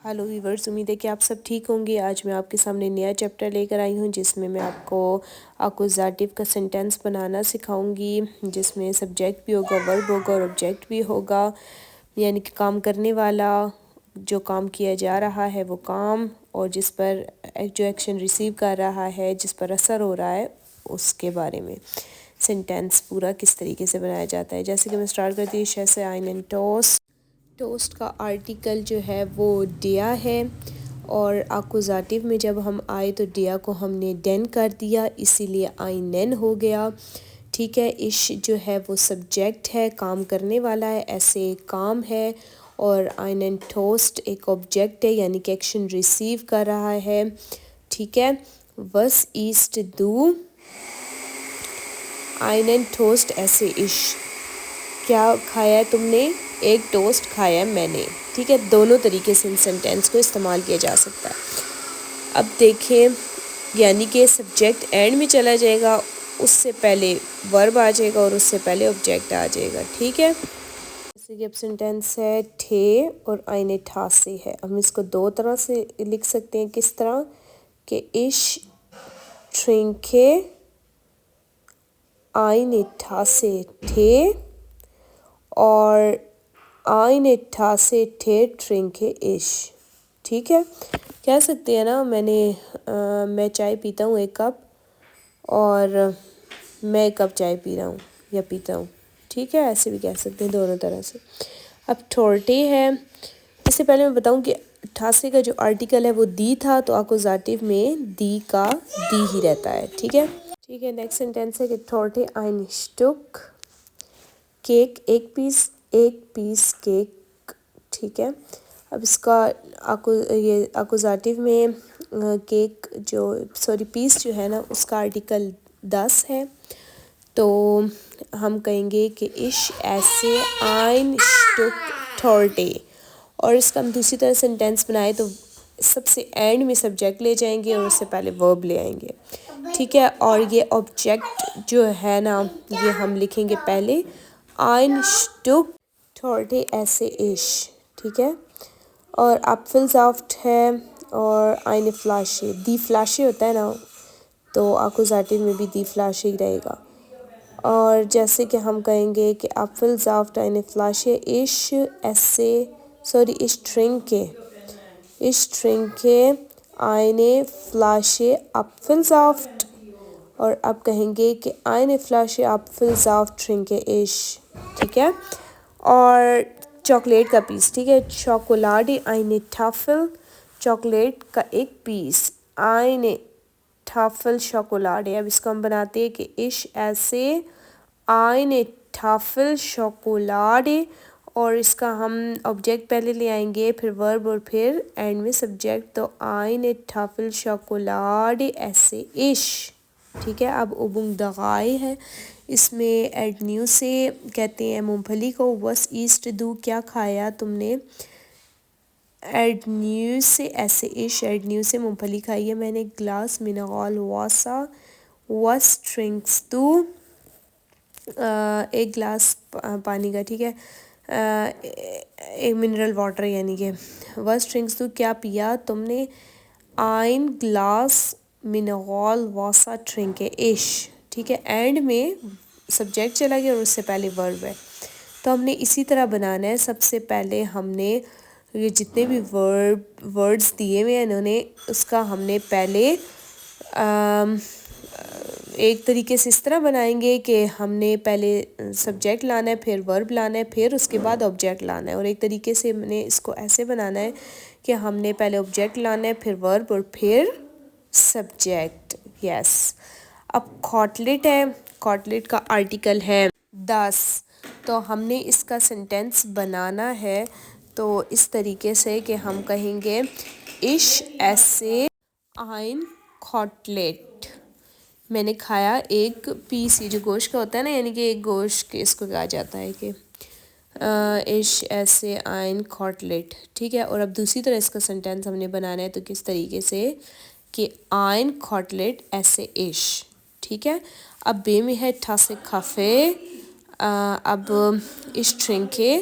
Hello viewers, उम्मीद है कि आप सब ठीक होंगे। आज मैं आपके सामने नया चैप्टर लेकर आई हूँ जिसमें मैं आपको अकुज़ाटिव का सेंटेंस बनाना सिखाऊंगी, जिसमें सब्जेक्ट भी होगा, वर्ब होगा और ऑब्जेक्ट भी होगा। यानी कि काम करने वाला, जो काम किया जा रहा है वो काम, और जिस पर जो एक्शन रिसीव कर रहा है, जिस पर असर हो रहा है, उसके बारे में सेंटेंस पूरा किस तरीके से बनाया जाता है। जैसे कि मैं स्टार्ट करती हूँ, शैसे आइन एंड टोस्ट। टोस्ट का आर्टिकल जो है वो डिया है, और अकुज़ाटिव में जब हम आए तो डिया को हमने डेन कर दिया, इसीलिए आइनन हो गया। ठीक है, इश जो है वो सब्जेक्ट है, काम करने वाला है, ऐसे काम है। और आइनन टोस्ट एक ऑब्जेक्ट है, यानी कि एक्शन रिसीव कर रहा है। ठीक है, वस ईस्ट दू आइनन टोस्ट ऐसे इश। क्या खाया है तुमने? एक टोस्ट खाया है मैंने। ठीक है, दोनों तरीके से इन सेंटेंस को इस्तेमाल किया जा सकता है। अब देखें, यानी कि सब्जेक्ट एंड में चला जाएगा, उससे पहले वर्ब आ जाएगा और उससे पहले ऑब्जेक्ट आ जाएगा। ठीक है, जैसे कि अब सेंटेंस है ठे और आइने ठा से है। हम इसको दो तरह से लिख सकते हैं। किस तरह कि इश ट्रिंके आइने ठा से ठे, और आइने ठा से ठे ट्रिंके इश। ठीक है, कह सकते हैं ना, मैं चाय पीता हूँ एक कप, और मैं एक कप चाय पी रहा हूँ या पीता हूँ। ठीक है, ऐसे भी कह सकते हैं, दोनों तरह से। अब थोर्टे है। इससे पहले मैं बताऊँ कि ठासे का जो आर्टिकल है वो दी था, तो अकुज़ाटिव में दी का दी ही रहता है। ठीक है, ठीक है। नेक्स्ट सेंटेंस है कि थोर्टे ein Stück केक, एक पीस केक। ठीक है, अब इसका ये अकुज़ाटिव में केक जो पीस जो है ना, उसका आर्टिकल 10 है, तो हम कहेंगे कि इश ऐसे ein Stück Torte। और इसका हम दूसरी तरह सेंटेंस बनाए तो सबसे एंड में सब्जेक्ट ले जाएंगे और उससे पहले वर्ब ले आएंगे। ठीक है, और ये ऑब्जेक्ट जो है ना, ये हम लिखेंगे पहले ein Stück Torte ऐसे इश। ठीक है, और Apfelsaft है और eine Flasche, दी फ्लाशे होता है ना, तो अकुज़ाटिव में भी दी फ्लाशे ही रहेगा। और जैसे कि हम कहेंगे कि Apfelsaft eine Flasche ich esse ich trinke eine Flasche Apfelsaft। और अब कहेंगे कि eine Flasche Apfelsaft trinke ich। ठीक है, और चॉकलेट का पीस। ठीक है, Schokolade eine Tafel, चॉकलेट का एक पीस, eine Tafel Schokolade। अब इसको हम बनाते हैं कि ich esse eine Tafel Schokolade, और इसका हम ऑब्जेक्ट पहले ले आएंगे, फिर वर्ब और फिर एंड में सब्जेक्ट, तो eine Tafel Schokolade esse ich। ठीक है, अब उबुंग दगाई है, इसमें एड न्यू से कहते हैं मूंगफली को। वस ईस्ट दू, क्या खाया तुमने? एड न्यू से ऐसे इश, एड न्यू से मूंगफली खाई है मैंने। ग्लास मिनरल वासा, वस ट्रिंक्स तू, एक गिलास पानी का। ठीक है, एक मिनरल वाटर, यानी कि वस ड्रिंक्स तू, क्या पिया तुमने? आइन ग्लास मिनरल वासा ट्रिंके इश। ठीक है, एंड में सब्जेक्ट चला गया और उससे पहले वर्ब है, तो हमने इसी तरह बनाना है। सबसे पहले हमने ये जितने भी वर्ड्स दिए हुए हैं इन्होंने, उसका हमने पहले एक तरीके से इस तरह बनाएंगे कि हमने पहले सब्जेक्ट लाना है, फिर वर्ब लाना है, फिर उसके बाद ऑब्जेक्ट लाना है। और एक तरीके से हमने इसको ऐसे बनाना है कि हमने पहले ऑब्जेक्ट लाना है, फिर वर्ब और फिर सब्जेक्ट। यस, अब कॉटलेट है, कॉटलेट का आर्टिकल है 10, तो हमने इसका सेंटेंस बनाना है तो इस तरीके से कि हम कहेंगे इश ऐसे आइन कॉटलेट, मैंने खाया एक पीस, ये जो गोश्त का होता है ना, यानी कि एक गोश्त के इसको कहा जाता है कि इश ऐसे आइन कॉटलेट। ठीक है, और अब दूसरी तरह इसका सेंटेंस हमने बनाना है, तो किस तरीके से कि आइन कॉटलेट ऐसे इश। ठीक है, अब बे में है ठा से खाफे। अब इश ट्रिंके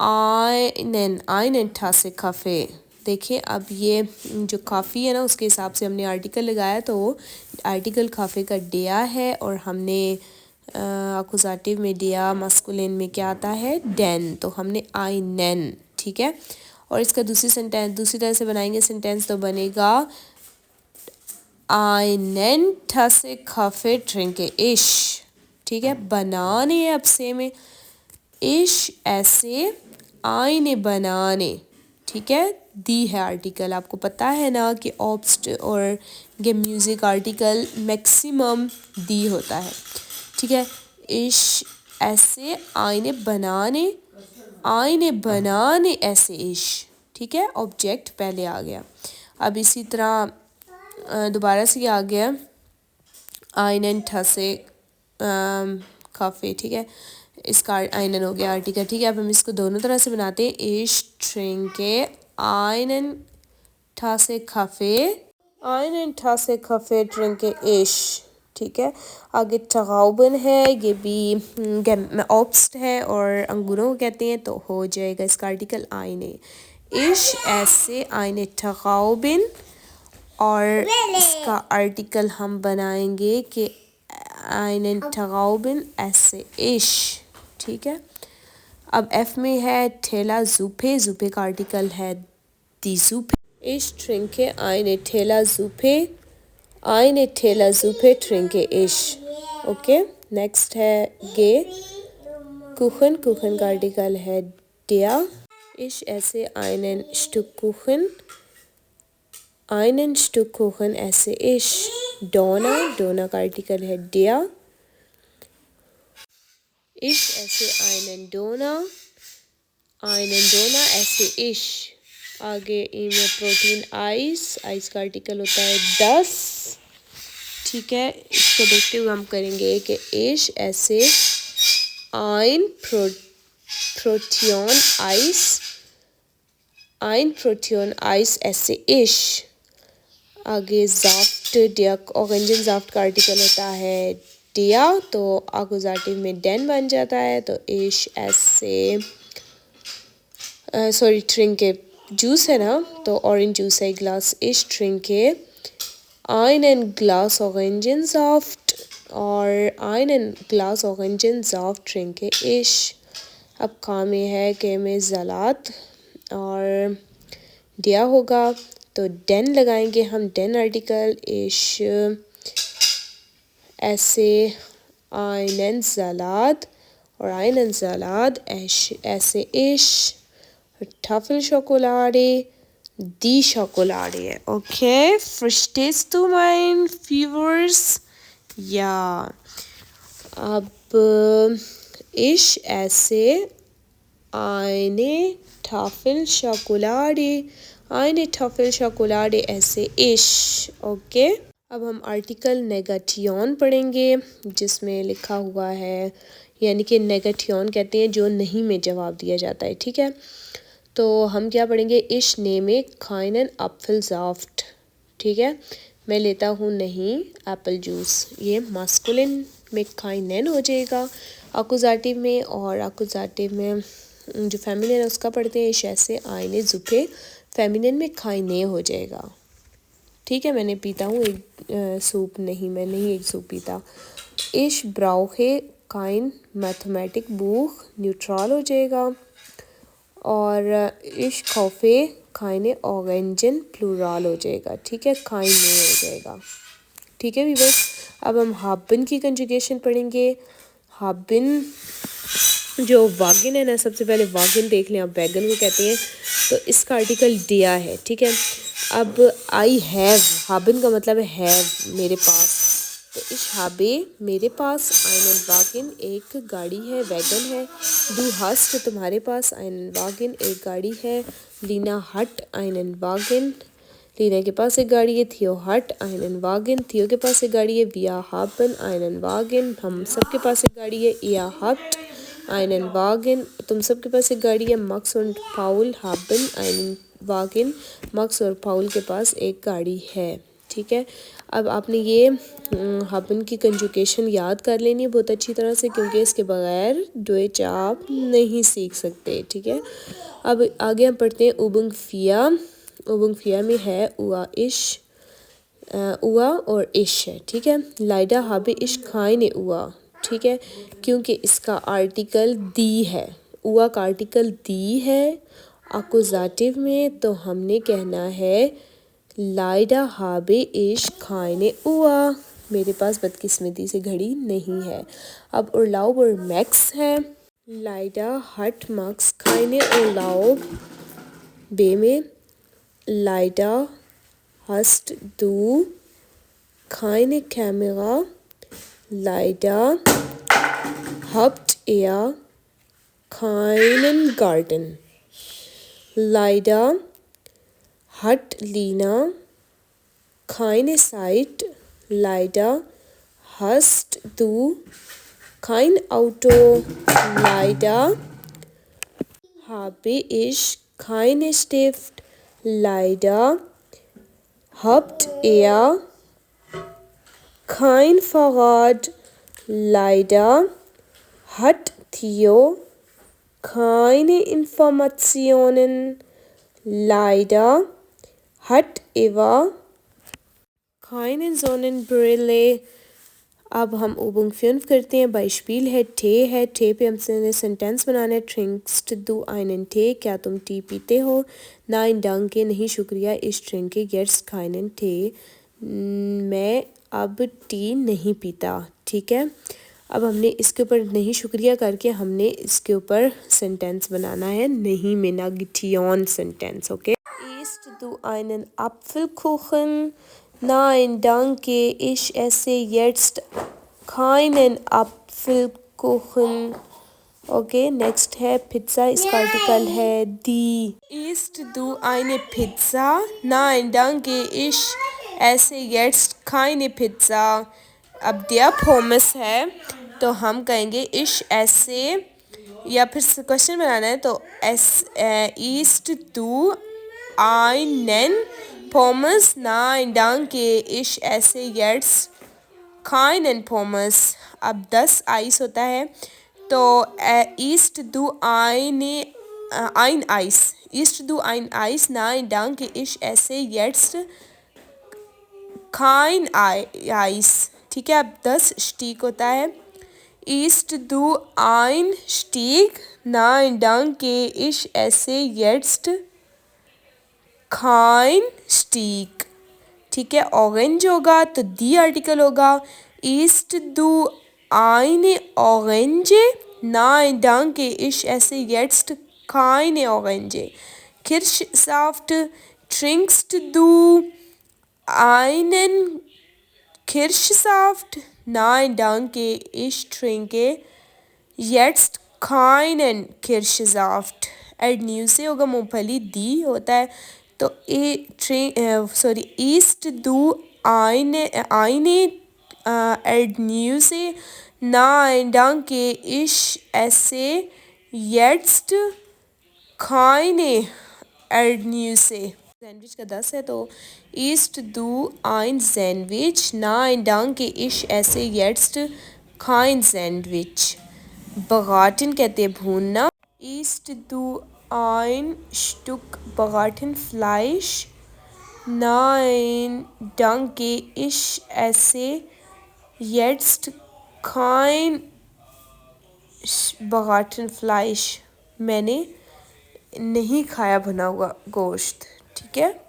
आइनन, आइनन ठा से काफ़े। देखिए अब ये जो काफ़ी है ना उसके हिसाब से हमने आर्टिकल लगाया, तो आर्टिकल काफ़े का डिया है और हमने अकुजाटिव में डिया, मस्कुलिन में क्या आता है डेन, तो हमने आइनन। ठीक है, और इसका दूसरी तरह से बनाएंगे सेंटेंस, तो बनेगा आइनन ठा से काफ़े ट्रिंके इश। ठीक है, बनाने अब से में इश ऐसे, आईने बनाने। ठीक है, दी है आर्टिकल, आपको पता है ना कि ऑब्स्ट और गे म्यूज़िक आर्टिकल मैक्सिमम दी होता है। ठीक है, इश ऐसे, आईने बनाने ऐसे इश। ठीक है, ऑब्जेक्ट पहले आ गया। अब इसी तरह दोबारा से आ गया आइनन ठा से काफ़े। ठीक है, इसका आइनन हो गया आर्टिकल। ठीक है, अब हम इसको दोनों तरह से बनाते हैं। इश ट्रिंके आइनन ठा से काफ़े, आइनन ठा से काफ़े ट्रिंके इश। ठीक है, आगे तगाउबन है, ये भी ऑब्स्ट है और अंगूरों को कहते हैं, तो हो जाएगा इसका आर्टिकल आइने। इश ऐसे, आइने तगाउबिन, और इसका आर्टिकल हम बनाएंगे कि आइनन तगाउबिन ऐसे इश। ठीक है, अब एफ में है ठेला ज़ूफे, ज़ूफे का आर्टिकल है दी ज़ूफे। इश ट्रिंके आइने ठेला ज़ूफे, आइने ठेला ज़ूफे ट्रिंके इश। ओके, नेक्स्ट है गे कुखन, कुखन का आर्टिकल है डिया। इश ऐसे, आइनन स्टुक कुखन, einen Stück Kuchen esse ich. Dona, Dona का आर्टिकल है der. Ich esse einen Dona. Einen Dona esse ich. आगे ई में प्रोटीन आइस, आइस का आर्टिकल होता है das. ठीक है, इसको देखते हुए हम करेंगे कि ich esse ein Protein Eis. Ein Protein Eis esse ich. आगे जाफ्ट, डिया ऑरेंजन जाफ्ट का आर्टिकल होता है डिया, तो आकुजाटिव में डेन बन जाता है, तो इश ऐसे सॉरी ट्रिंके जूस है ना, तो ऑरेंज जूस है ग्लास। इश ट्रिंके einen Glas Orangensaft, और einen Glas Orangensaft trinke ich। अब खा में है के में ज़लात और दिया होगा, तो डेन लगाएंगे हम, डेन आर्टिकल। इश ऐसे, einen Salat, और einen Salat ऐसे इश। Tafelnschokolade, die Schokolade. Okay, verstehst du mein Viewers? Ja. अब ich esse eine Tafel Schokolade. Eine Tafel Schokolade esse ich. Okay. अब हम आर्टिकल नेगेटियन पढ़ेंगे, जिसमें लिखा हुआ है, यानी कि नेगेटियन कहते हैं जो नहीं में जवाब दिया जाता है। ठीक है, तो हम क्या पढ़ेंगे, इश नेमे खाइनन एप्पल साफ्ट। ठीक है, मैं लेता हूँ नहीं एप्पल जूस, ये मास्कुलिन में खाइनन हो जाएगा अकुजाटिव में, और अकुजाटिव में जो फेमिनिन है उसका पढ़ते हैं इश ऐसे, आइने ज़ुफे फेमिनिन में खाइने हो जाएगा। ठीक है, मैंने पीता हूँ एक सूप, नहीं मैं नहीं एक सूप पीता। इश ब्राउहे काइन मैथमेटिक बुक न्यूट्रल हो जाएगा, और इश खौफे खाइने ऑरेंजन प्लूरल हो जाएगा। ठीक है, खाइने हो जाएगा। ठीक है वीवर्स, अब हम हाबिन की कंजुगेशन पढ़ेंगे। हाबिन जो वागिन है ना, सबसे पहले वागिन देख लें आप, बैगन को कहते हैं, तो इसका आर्टिकल डिया है। ठीक है, अब आई हैव, हाबिन का मतलब है हैव, मेरे पास, तो इश हाबे मेरे पास, आइनन वागिन एक गाड़ी है, वैगन है। दू हस्ट तुम्हारे पास, आइनन वागिन एक गाड़ी है। लीना हट, आइनन वागिन, लीना के पास एक गाड़ी है। थियो हट, आइनन वागिन, थियो के पास एक गाड़ी है। विया हाबन, आइनन वागिन, हम सब के पास एक गाड़ी है। इया हट, आइनन वागिन, तुम सब के पास एक गाड़ी है। मक्स और पाउल हाबन, आइनन वागिन, मक्स और पाउल के पास एक गाड़ी है। ठीक है। अब आपने ये haben की कंजुगेशन याद कर लेनी है बहुत अच्छी तरह से, क्योंकि इसके बगैर डोइच आप नहीं सीख सकते, ठीक है। अब आगे हम पढ़ते हैं उबुंग फिया में है उआ इश, उआ और इश है, ठीक है। लाइडा habe इश खाइन उआ, ठीक है, क्योंकि इसका आर्टिकल दी है, उआ का आर्टिकल दी है अकुजाटिव में, तो हमने कहना है लाइडा habe इश खाइन उआ। मेरे पास बदकिस्मती से घड़ी नहीं है। अब उर्लाउब और मैक्स है। लाइडा हट मक्स खाइन उर्लाउब बे में lidar hast du keine Kamera, leider habt ihr keinen Garten, leider hat Lina keine Zeit, leider hast du kein Auto, leider habe ich keine Stift, leider habt ihr kein Fahrrad, leider hat Theo keine Informationen, leider hat Eva keine Sonnenbrille। अब हम उबुंग 5 करते हैं। बाइशपील है, ठे पे हमसे sentence बनाना है। ट्रिंक्स दू आइनन ठे, क्या तुम टी पीते हो? नाइन डंके, नहीं शुक्रिया, इस ट्रिंके गेट्स खाइनन ठे, मैं अब टी नहीं पीता, ठीक है। अब हमने इसके ऊपर नहीं शुक्रिया करके हमने इसके ऊपर सेंटेंस बनाना है, नहीं में negative sentence, okay. Isst du einen Apfelkuchen? Nein, danke, ich esse jetzt keinen Apfelkuchen. Okay, next है पिज्ज़ा, इसका आर्टिकल है दी। Isst du eine Pizza? Nein, danke, ich esse jetzt keine Pizza. अब der Pommes है तो हम कहेंगे ich esse, या फिर क्वेश्चन बनाना है तो isst du einen Pommes? Nein, danke, ich esse jetzt keinen Pommes। अब 10 आइस होता है तो isst du ein Eis, isst du ein Eis? Nein, danke, ich esse jetzt kein Eis, ठीक है। अब 10 स्टीक होता है। isst du ein Steak? Nein, danke, ich esse jetzt kein Steak, ठीक है। ऑरेंज होगा तो दी आर्टिकल होगा। isst du eine Orange? Nein, danke, ich esse jetzt keine Orange। Kirschsaft, trinkst du einen Kirschsaft? Nein, danke, ich trinke jetzt keinen Kirschsaft। एडन्यू से होगा मूंगफली, दी होता है तो isst du eine Erdnüsse? Nein, danke, ich esse jetzt keine Erdnüsse। Sandwich का 10 है तो isst du ein Sandwich? Nein, danke, ich esse jetzt kein Sandwich। बगाटिन कहते हैं भूनना। isst du ein Stück Bratenfleisch? Nein, danke, ich esse jetzt kein Bratenfleisch। मैंने नहीं खाया भुना हुआ गोश्त, ठीक है।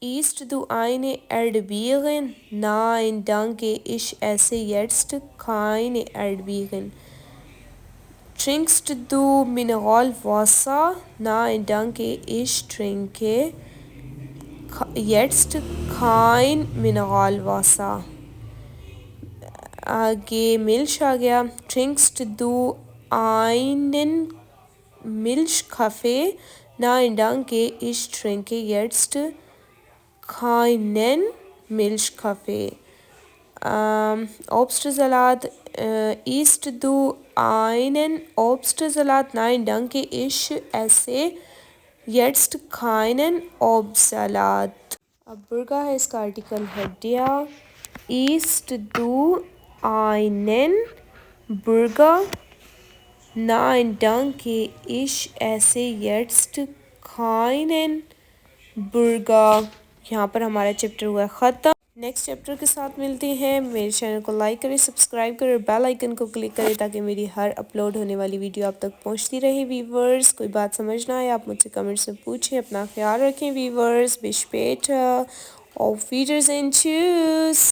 isst du eine Erdbeeren? Nein, danke, ich esse jetzt keine Erdbeeren। Trinkst du Mineralwasser? Nein, danke, ich trinke jetzt kein Mineralwasser। आगे मिल्श आ गया। Trinkst du einen Milchkaffee? Nein, danke, ich trinke jetzt keinen Milchkaffee। Obstsalat, isst du einen Obstsalat? Nein, danke, ich esse jetzt keinen Obstsalat। अब बुर्गा है, इसका article है der. Ist du einen Burger? Nein, danke. Ich esse jetzt keinen Burger. यहाँ पर हमारा chapter हुआ है ख़त्म। नेक्स्ट चैप्टर के साथ मिलते हैं। मेरे चैनल को लाइक करें, सब्सक्राइब करें और बेल आइकन को क्लिक करें ताकि मेरी हर अपलोड होने वाली वीडियो आप तक पहुंचती रहे। वीवर्स, कोई बात समझना है आप मुझसे कमेंट्स में पूछें। अपना ख्याल रखें वीवर्स। बिश पेट ऑफ फीडर्स एंड चूस।